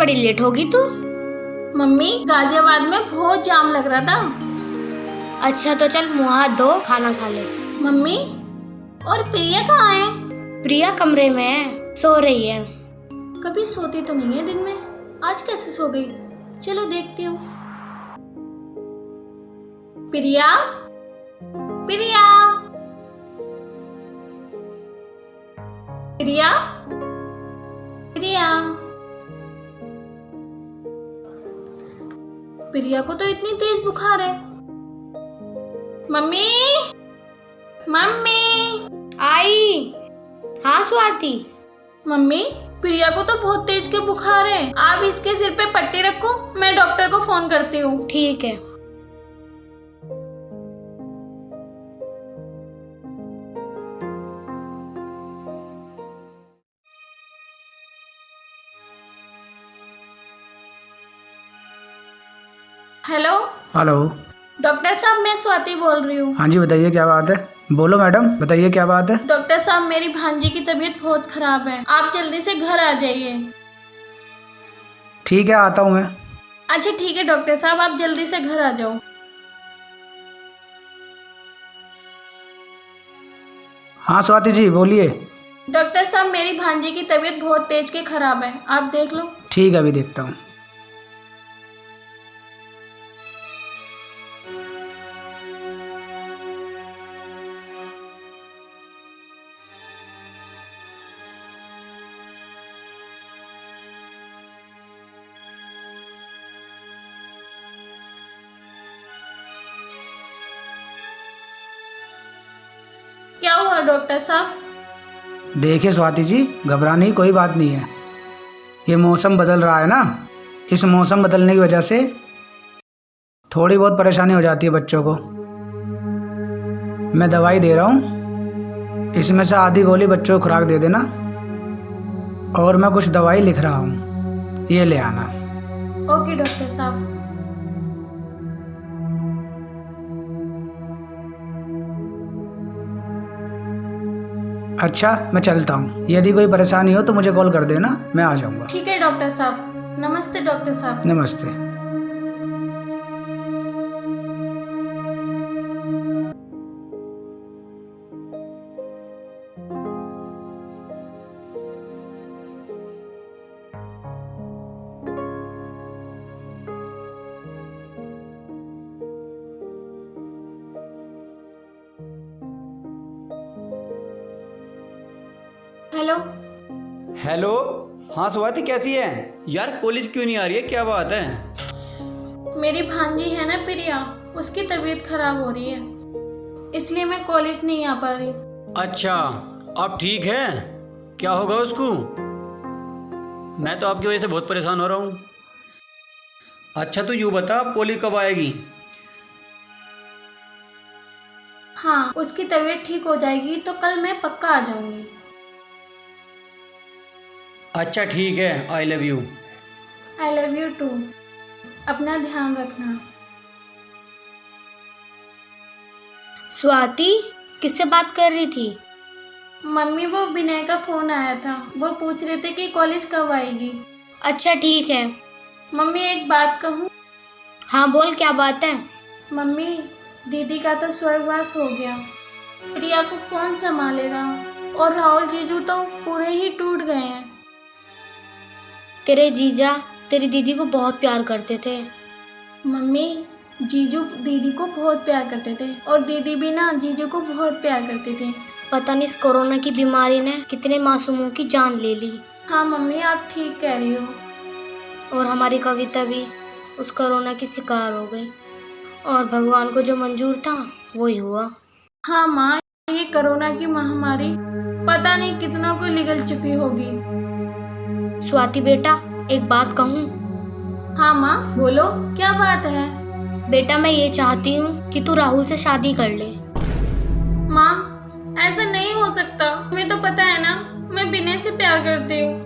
बड़ी लेट होगी तू। मम्मी गाजियाबाद में बहुत जाम लग रहा था। अच्छा तो चल मुँह हाथ धो, खाना खा ले। मम्मी और प्रिया कहाँ है? प्रिया कमरे में है, सो रही है। कभी सोती तो नहीं है दिन में, आज कैसे सो गई? चलो देखती हूँ। प्रिया, प्रिया, प्रिया, प्रिया। प्रिया को तो इतनी तेज बुखार है। Mummy, mummy. आई। हाँ स्वाति। मम्मी प्रिया को तो बहुत तेज के बुखार है, आप इसके सिर पे पट्टी रखो, मैं डॉक्टर को फोन करती हूँ। ठीक है। हेलो। हेलो। डॉक्टर साहब मैं स्वाति बोल रही हूँ। हाँ जी बताइए क्या बात है। बोलो मैडम, बताइए क्या बात है। डॉक्टर साहब मेरी भांजी की तबीयत बहुत खराब है, आप जल्दी से घर आ जाइए। ठीक है आता हूँ मैं। अच्छा ठीक है डॉक्टर साहब, आप जल्दी से घर आ जाओ। हाँ स्वाति जी बोलिए। डॉक्टर साहब मेरी भांजी की तबीयत बहुत तेज के खराब है, आप देख लो। ठीक है अभी देखता हूँ। क्या हुआ डॉक्टर साहब? देखिए स्वाति जी, घबराने की कोई बात नहीं है। ये मौसम बदल रहा है ना, इस मौसम बदलने की वजह से थोड़ी बहुत परेशानी हो जाती है बच्चों को। मैं दवाई दे रहा हूँ, इसमें से आधी गोली बच्चों को खुराक दे देना, और मैं कुछ दवाई लिख रहा हूँ, ये ले आना। ओके डॉक्टर साहब। अच्छा मैं चलता हूँ, यदि कोई परेशानी हो तो मुझे कॉल कर देना, मैं आ जाऊँगा। ठीक है डॉक्टर साहब। नमस्ते डॉक्टर साहब। नमस्ते। हेलो। हेलो। हाँ स्वाति कैसी है यार, कॉलेज क्यों नहीं आ रही है, क्या बात है? मेरी भांजी है ना प्रिया, उसकी तबीयत खराब हो रही है, इसलिए मैं कॉलेज नहीं आ पा रही। अच्छा अब ठीक है, क्या होगा उसको? मैं तो आपकी वजह से बहुत परेशान हो रहा हूँ। अच्छा तू यूँ बता, अब कॉलेज कब आएगी? हाँ उसकी तबीयत ठीक हो जाएगी तो कल मैं पक्का आ जाऊंगी। अच्छा ठीक है, I love you. I love you too. अपना ध्यान रखना। स्वाति किससे बात कर रही थी? मम्मी वो विनय का फोन आया था, वो पूछ रहे थे कि कॉलेज कब आएगी। अच्छा ठीक है। मम्मी एक बात कहूँ? हाँ बोल, क्या बात है? मम्मी दीदी का तो स्वर्गवास हो गया, प्रिया को कौन संभालेगा, और राहुल जीजू तो पूरे ही टूट गए हैं। तेरे जीजा तेरी दीदी को बहुत प्यार करते थे। मम्मी जीजू दीदी को बहुत प्यार करते थे, और दीदी भी ना जीजू को बहुत प्यार करते थे। पता नहीं इस कोरोना की बीमारी ने कितने मासूमों की जान ले ली। हाँ मम्मी आप ठीक कह रही हो। और हमारी कविता भी उस कोरोना की शिकार हो गई, और भगवान को जो मंजूर था वही हुआ। हाँ माँ, ये कोरोना की महामारी पता नहीं कितनों को निगल चुकी होगी। स्वाति बेटा एक बात कहूँ? हाँ माँ बोलो, क्या बात है? बेटा मैं ये चाहती हूँ कि तू राहुल से शादी कर ले। माँ ऐसा नहीं हो सकता, तुम्हें तो पता है ना मैं विनय से प्यार करती हूँ,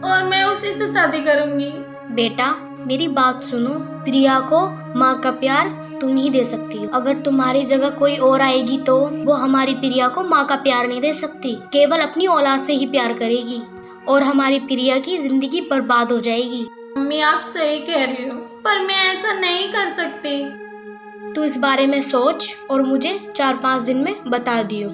और मैं उसी से शादी करूंगी। बेटा मेरी बात सुनो, प्रिया को माँ का प्यार तुम ही दे सकती हो। अगर तुम्हारी जगह कोई और आएगी तो वो हमारी प्रिया को माँ का प्यार नहीं दे सकती, केवल अपनी औलाद से ही प्यार करेगी। और हमारी प्रिया की जिंदगी बर्बाद हो जाएगी। मम्मी आप सही कह रही हो, पर मैं ऐसा नहीं कर सकती। तू इस बारे में सोच और मुझे 4-5 दिन में बता दियो,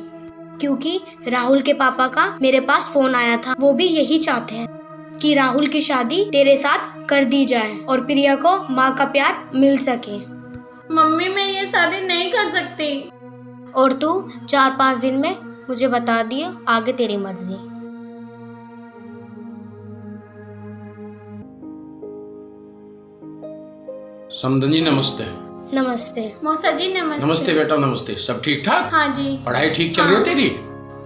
क्योंकि राहुल के पापा का मेरे पास फोन आया था। वो भी यही चाहते हैं कि राहुल की शादी तेरे साथ कर दी जाए और प्रिया को माँ का प्यार मिल सके। मम्मी मैं ये शादी नहीं कर सकती। और तू 4-5 दिन में मुझे बता दियो, आगे तेरी मर्जी। समधन जी नमस्ते। नमस्ते। मौसा जी नमस्ते। नमस्ते बेटा नमस्ते। सब ठीक ठाक? हाँ जी। पढ़ाई ठीक चल रही है तेरी?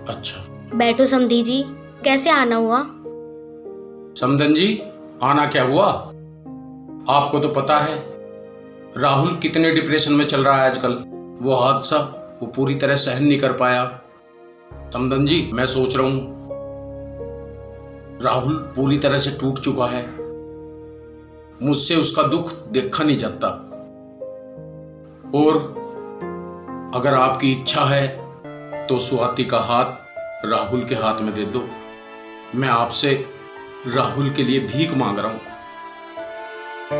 अच्छा। बैठो समधी जी, कैसे आना हुआ? समधन जी आना क्या हुआ, आपको तो पता है राहुल कितने डिप्रेशन में चल रहा है आजकल। वो हादसा वो पूरी तरह सहन नहीं कर पाया। समधन जी मैं सोच रहा हूं राहुल पूरी तरह से टूट चुका है, मुझसे उसका दुख देखा नहीं जाता। और अगर आपकी इच्छा है तो स्वाति का हाथ राहुल के हाथ में दे दो। मैं आपसे राहुल के लिए भीख मांग रहा हूं,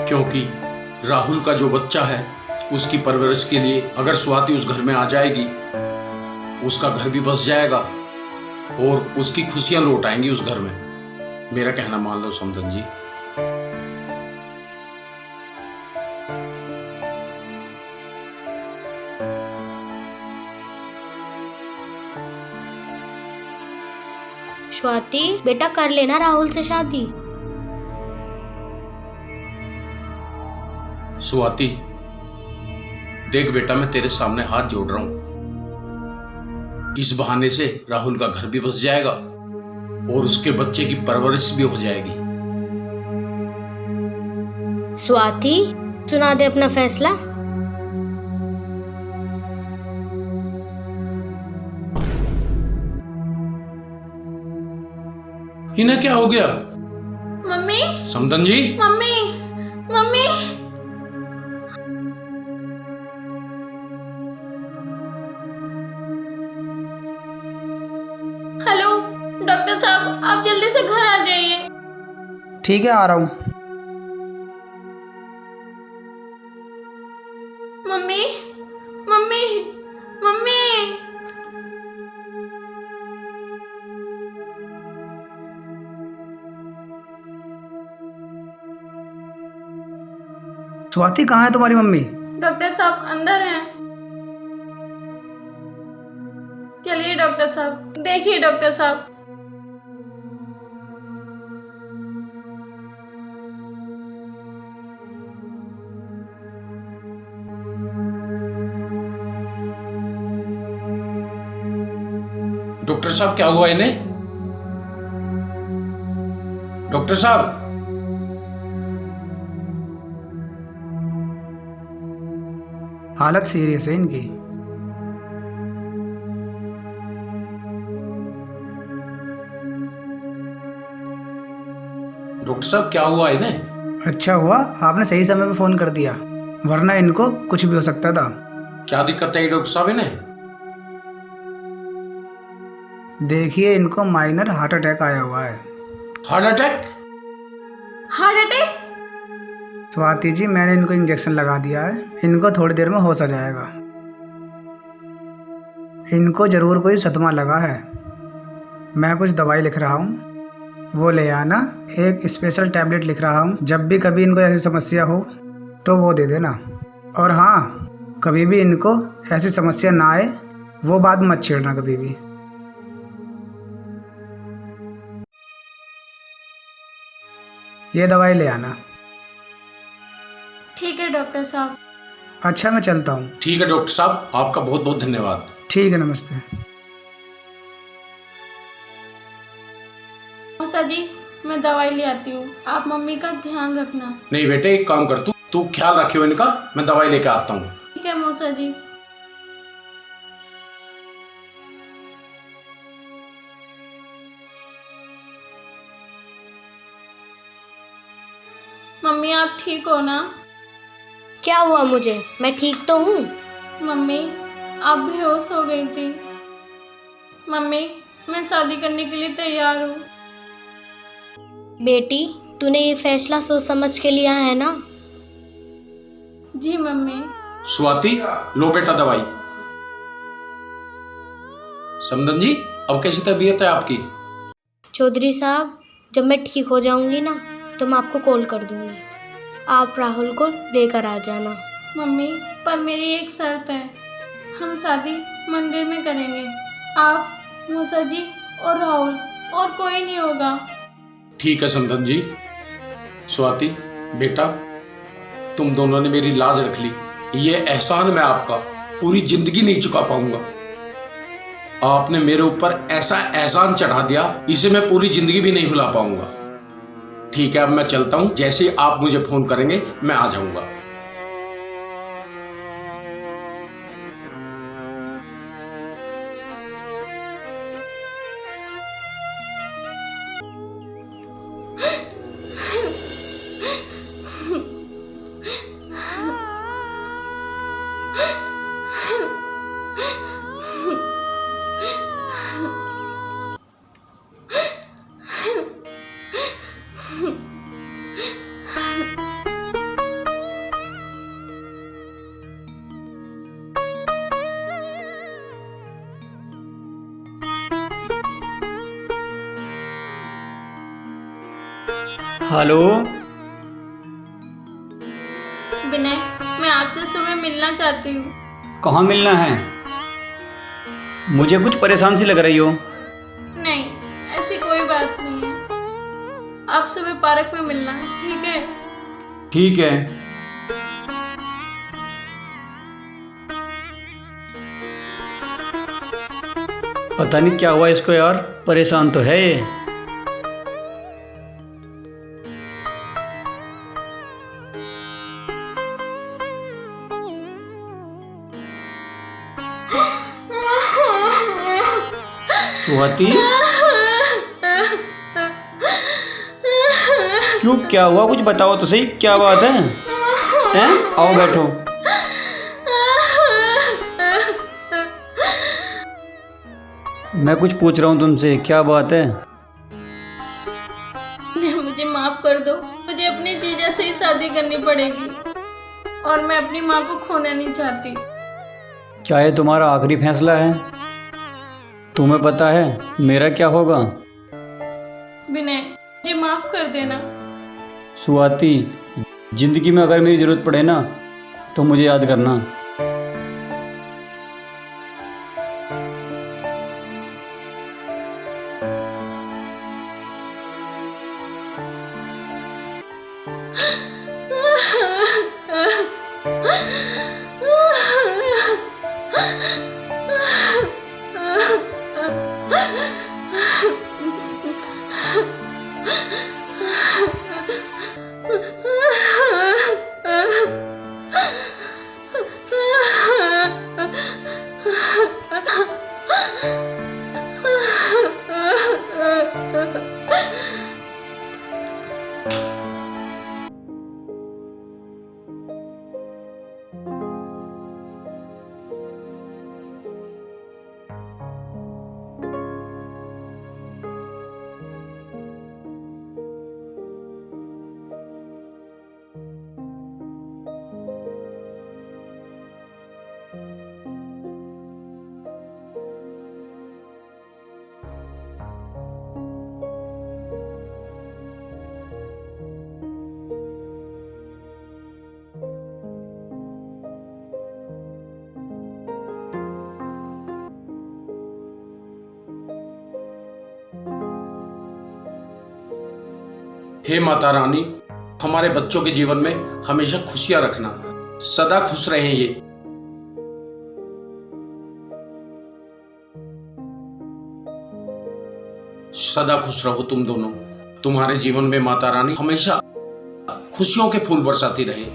क्योंकि राहुल का जो बच्चा है उसकी परवरिश के लिए अगर स्वाति उस घर में आ जाएगी, उसका घर भी बस जाएगा और उसकी खुशियां लौट आएंगी उस घर में। मेरा कहना मान लो समधन जी। स्वाति बेटा कर लेना राहुल से शादी। स्वाति देख बेटा, मैं तेरे सामने हाथ जोड़ रहा हूं। इस बहाने से राहुल का घर भी बस जाएगा और उसके बच्चे की परवरिश भी हो जाएगी। स्वाति सुना दे अपना फैसला। इन्हें क्या हो गया? मम्मी समधन जी मम्मी मम्मी हेलो डॉक्टर साहब, आप जल्दी से घर आ जाइए। ठीक है आ रहा हूँ। मम्मी मम्मी मम्मी स्वाति कहाँ है तुम्हारी मम्मी? डॉक्टर साहब अंदर हैं। चलिए डॉक्टर साहब, देखिए डॉक्टर साहब। डॉक्टर साहब क्या हुआ इन्हें? डॉक्टर साहब हालत सीरियस है इनकी। डॉक्टर साहब क्या हुआ इन्हें? अच्छा हुआ आपने सही समय पे फ़ोन कर दिया, वरना इनको कुछ भी हो सकता था। क्या दिक्कत है डॉक्टर साहब इन्हें? देखिए इनको माइनर हार्ट अटैक आया हुआ है। Heart attack? Heart attack? Swati ji मैंने इनको इंजेक्शन लगा दिया है, इनको थोड़ी देर में होश आ जाएगा। इनको ज़रूर कोई सदमा लगा है। मैं कुछ दवाई लिख रहा हूँ, वो ले आना। एक स्पेशल टैबलेट लिख रहा हूँ, जब भी कभी इनको ऐसी समस्या हो तो वो दे देना। और हाँ, कभी भी इनको ऐसी समस्या ना आए वो बात मत छेड़ना कभी भी। ये दवाई ले आना। ठीक है डॉक्टर साहब। अच्छा मैं चलता हूँ। ठीक है डॉक्टर साहब, आपका बहुत बहुत धन्यवाद। ठीक है नमस्ते। मौसा जी मैं दवाई ले आती हूँ, आप मम्मी का ध्यान रखना। नहीं बेटे एक काम कर, तू ख्याल रखियो इनका, मैं दवाई लेके आता हूँ। ठीक है मौसा जी। मम्मी आप ठीक हो ना? क्या हुआ मुझे? मैं ठीक तो हूँ। मम्मी आप बेहोश हो गई थी। मम्मी मैं शादी करने के लिए तैयार हूँ। बेटी, तूने ये फैसला सोच समझ के लिया है ना? जी मम्मी। स्वाति, लो बेटा दवाई। समदन जी, अब कैसी तबीयत है आपकी? चौधरी साहब, जब मैं ठीक हो जाऊंगी ना तो मैं आपको कॉल कर दूंगी। आप राहुल को लेकर आ जाना। मम्मी, पर मेरी एक शर्त है, हम शादी मंदिर में करेंगे। आप, मूसा जी और राहुल, और कोई नहीं होगा। ठीक है समदन जी। स्वाति बेटा, तुम दोनों ने मेरी लाज रख ली। ये एहसान मैं आपका पूरी जिंदगी नहीं चुका पाऊंगा। आपने मेरे ऊपर ऐसा एहसान चढ़ा दिया, इसे मैं पूरी जिंदगी भी नहीं भुला पाऊंगा। ठीक है, अब मैं चलता हूं। जैसे ही आप मुझे फोन करेंगे मैं आ जाऊंगा। हेलो। विनय, मैं आपसे सुबह मिलना चाहती हूँ। कहाँ मिलना है? मुझे कुछ परेशान सी लग रही हो। नहीं, ऐसी कोई बात नहीं है। आप सुबह पार्क में मिलना, ठीक है? ठीक है। पता नहीं क्या हुआ इसको यार, परेशान तो है ये। स्वाति, क्यों, क्या हुआ? कुछ बताओ तो सही, क्या बात है? हैं? आओ बैठो। मैं कुछ पूछ रहा हूँ तुमसे, क्या बात है? मुझे माफ कर दो। मुझे अपनी जीजा से ही शादी करनी पड़ेगी और मैं अपनी माँ को खोना नहीं चाहती। क्या ये तुम्हारा आखिरी फैसला है? तुम्हें पता है मेरा क्या होगा? विनय, मुझे माफ कर देना। स्वाति, जिंदगी में अगर मेरी ज़रूरत पड़े ना तो मुझे याद करना। हे माता रानी, हमारे बच्चों के जीवन में हमेशा खुशियां रखना, सदा खुश रहें ये। सदा खुश रहो तुम दोनों। तुम्हारे जीवन में माता रानी हमेशा खुशियों के फूल बरसाती रहे।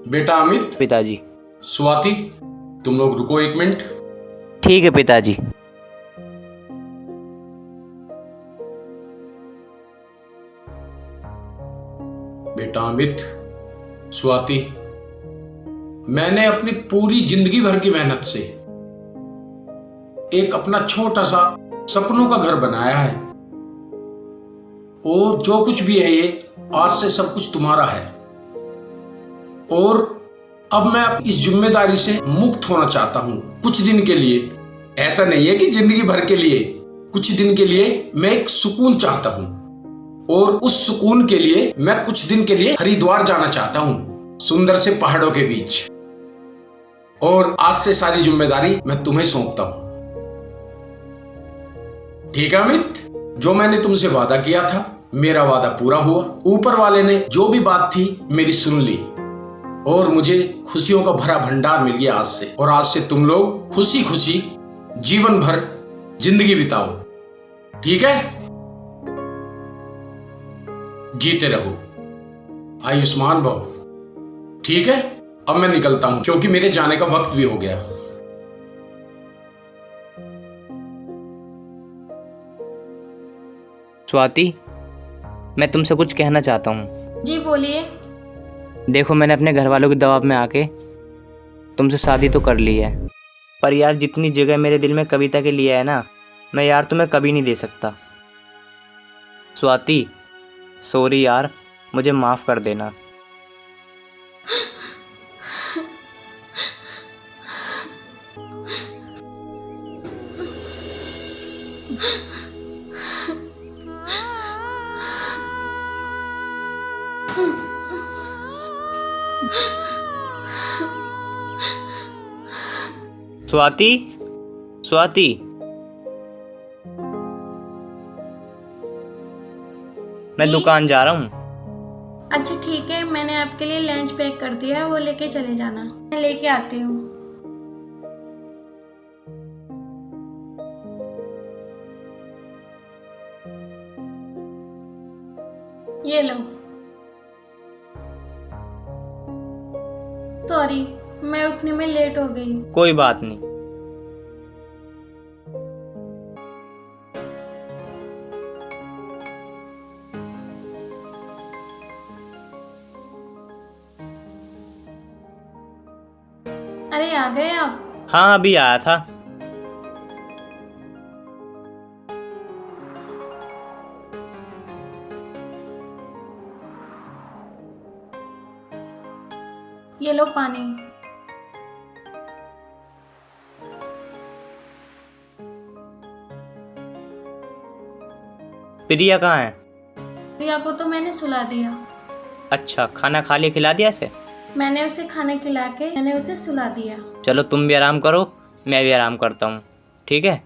बेटा अमित, पिताजी। स्वाति, तुम लोग रुको 1 मिनट। ठीक है पिताजी। बेटा अमित, स्वाति, मैंने अपनी पूरी जिंदगी भर की मेहनत से एक अपना छोटा सा सपनों का घर बनाया है, और जो कुछ भी है ये आज से सब कुछ तुम्हारा है। और अब मैं इस जिम्मेदारी से मुक्त होना चाहता हूं कुछ दिन के लिए। ऐसा नहीं है कि जिंदगी भर के लिए, कुछ दिन के लिए मैं एक सुकून चाहता हूं, और उस सुकून के लिए मैं कुछ दिन के लिए हरिद्वार जाना चाहता हूं, सुंदर से पहाड़ों के बीच। और आज से सारी जिम्मेदारी मैं तुम्हें सौंपता हूं। ठीक है अमित, जो मैंने तुमसे वादा किया था, मेरा वादा पूरा हुआ। ऊपर वाले ने जो भी बात थी मेरी सुन ली, और मुझे खुशियों का भरा भंडार मिल गया आज से। और आज से तुम लोग खुशी खुशी जीवन भर जिंदगी बिताओ, ठीक है? जीते रहो, आयुष्मान भव। ठीक है, अब मैं निकलता हूं क्योंकि मेरे जाने का वक्त भी हो गया। स्वाति, मैं तुमसे कुछ कहना चाहता हूँ। जी बोलिए। देखो, मैंने अपने घर वालों के दबाव में आके तुमसे शादी तो कर ली है, पर यार जितनी जगह मेरे दिल में कविता के लिए है ना, मैं यार तुम्हें कभी नहीं दे सकता। स्वाति, सॉरी यार, मुझे माफ़ कर देना। स्वाति, स्वाति, मैं जी? दुकान जा रहा हूँ। अच्छा ठीक है, मैंने आपके लिए लंच पैक कर दिया है, वो लेके चले जाना। मैं लेके आती हूँ। ये लो। सॉरी, मैं उठने में लेट हो गई। कोई बात नहीं। अरे आ गए आप? हाँ, अभी आया था। ये लो पानी। प्रिया कहाँ है? प्रिया को तो मैंने सुला दिया। अच्छा, खाना खा लिया, खिला दिया इसे? मैंने उसे खाना खिला के मैंने उसे सुला दिया। चलो तुम भी आराम करो, मैं भी आराम करता हूँ, ठीक है?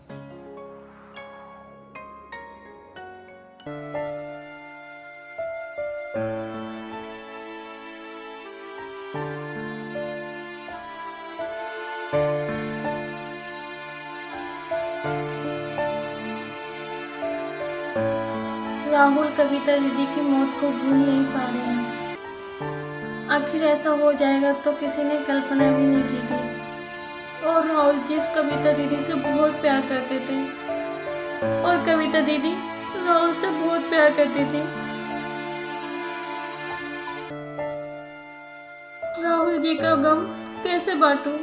राहुल कविता दीदी की मौत को भूल नहीं पा रहे हैं। आखिर ऐसा हो जाएगा तो किसी ने कल्पना भी नहीं की थी। और राहुल जिस कविता दीदी से बहुत प्यार करते थे, और कविता दीदी राहुल से बहुत प्यार करती थी। राहुल जी का गम कैसे बांटूं?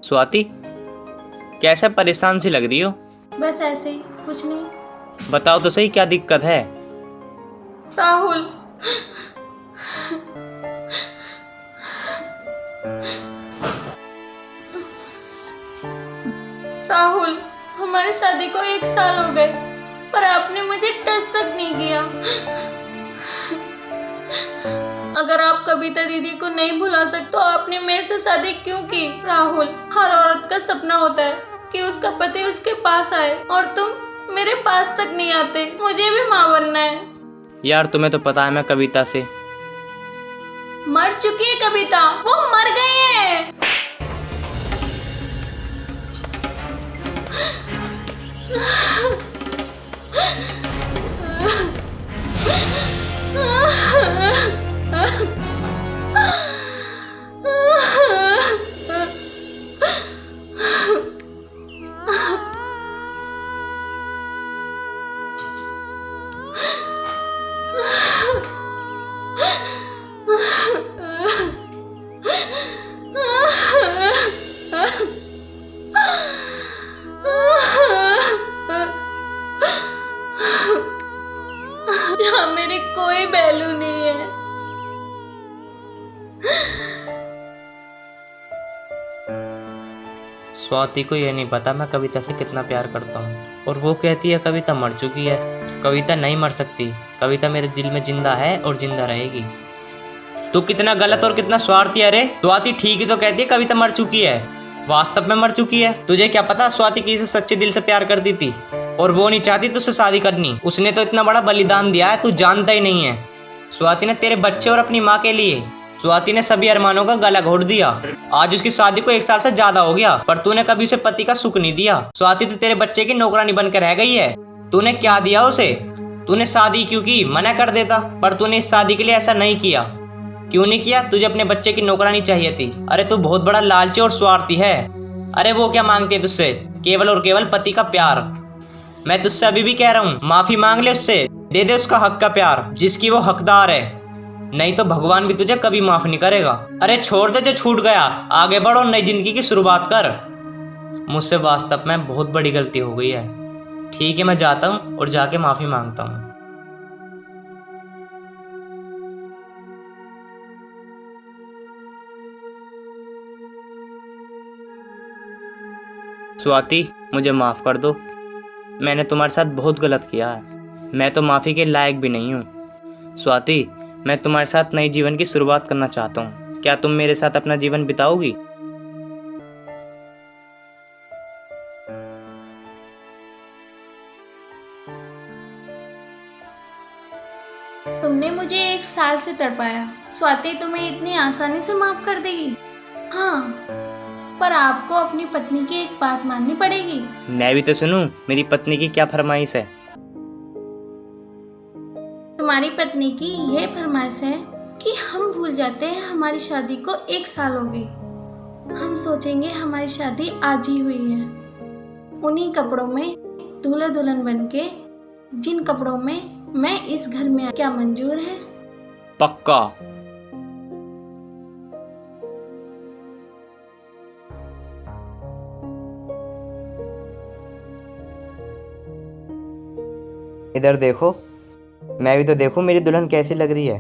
स्वाति, कैसे परेशान सी लग रही हो? बस ऐसे ही, कुछ नहीं। बताओ तो सही, क्या दिक्कत है? राहुल, राहुल, हमारी शादी को 1 साल हो गए, पर आपने मुझे टच तक नहीं किया। अगर आप कविता दीदी को नहीं भुला सकते तो आपने मेरे से शादी क्यों की? राहुल, हर औरत का सपना होता है कि उसका पति उसके पास आए, और तुम मेरे पास तक नहीं आते। मुझे भी माँ बनना है। यार तुम्हें तो पता है मैं कविता से मर चुकी है कविता, वो मर गई है। यहाँ मेरी कोई वैल्यू नहीं है। स्वाति को ये नहीं पता मैं कविता से कितना प्यार करता हूँ, और वो कहती है कविता मर चुकी है। कविता नहीं मर सकती, कविता मेरे दिल में जिंदा है और जिंदा रहेगी। तू कितना गलत और कितना स्वार्थी है रे। स्वाति ठीक ही तो कहती है कविता मर चुकी है, वास्तव में मर चुकी है। तुझे क्या पता स्वाति किसी से सच्चे दिल से प्यार करती थी और वो नहीं चाहती तुझसे शादी करनी। उसने तो इतना बड़ा बलिदान दिया है, तू जानता ही नहीं है। स्वाति ने तेरे बच्चे और अपनी माँ के लिए स्वाति ने सभी अरमानों का गला घोट दिया। आज उसकी शादी को 1 साल से ज्यादा हो गया, पर तूने कभी उसे पति का सुख नहीं दिया। स्वाति तो तेरे बच्चे की नौकरानी बनकर रह गई है। तूने क्या दिया उसे? तूने शादी क्यों की? मना कर देता, पर तूने इस शादी के लिए ऐसा नहीं किया। क्यों नहीं किया? तुझे अपने बच्चे की नौकरानी चाहिए थी। अरे तू बहुत बड़ा लालची और स्वार्थी है। अरे वो क्या मांगती है तुझसे? केवल और केवल पति का प्यार। मैं तुझसे अभी भी कह रहा हूँ, माफी मांग ले उससे, दे दे उसका हक का प्यार जिसकी वो हकदार है, नहीं तो भगवान भी तुझे कभी माफ नहीं करेगा। अरे छोड़ दे जो छूट गया, आगे बढ़ो, नई जिंदगी की शुरुआत कर। मुझसे वास्तव में बहुत बड़ी गलती हो गई है। ठीक है, मैं जाता हूँ और जाके माफी मांगता हूँ। स्वाति, मुझे माफ कर दो। मैंने तुम्हारे साथ बहुत गलत किया है। मैं तो माफी के लायक भी नहीं हूँ। स्वाति, मैं तुम्हारे साथ नई जीवन की शुरुआत करना चाहता हूँ। क्या तुम मेरे साथ अपना जीवन बिताओगी? तुमने मुझे 1 साल से तड़पाया, स्वाति तुम्हें इतनी आसानी से माफ कर देगी? हाँ, पर आपको अपनी पत्नी की एक बात माननी पड़ेगी। मैं भी तो सुनूं, मेरी पत्नी की क्या फरमाइश है? तुम्हारी पत्नी की यह फरमाइश है कि हम भूल जाते हैं हमारी शादी को 1 साल हो गई। हम सोचेंगे हमारी शादी आज ही हुई है। उन्हीं कपड़ों में दूल्हा दुल्हन बनके, जिन कपड़ों में मैं इस घर में, क्या मंजूर है? पक्का। इधर देखो, मैं भी तो देखूं मेरी दुल्हन कैसी लग रही है।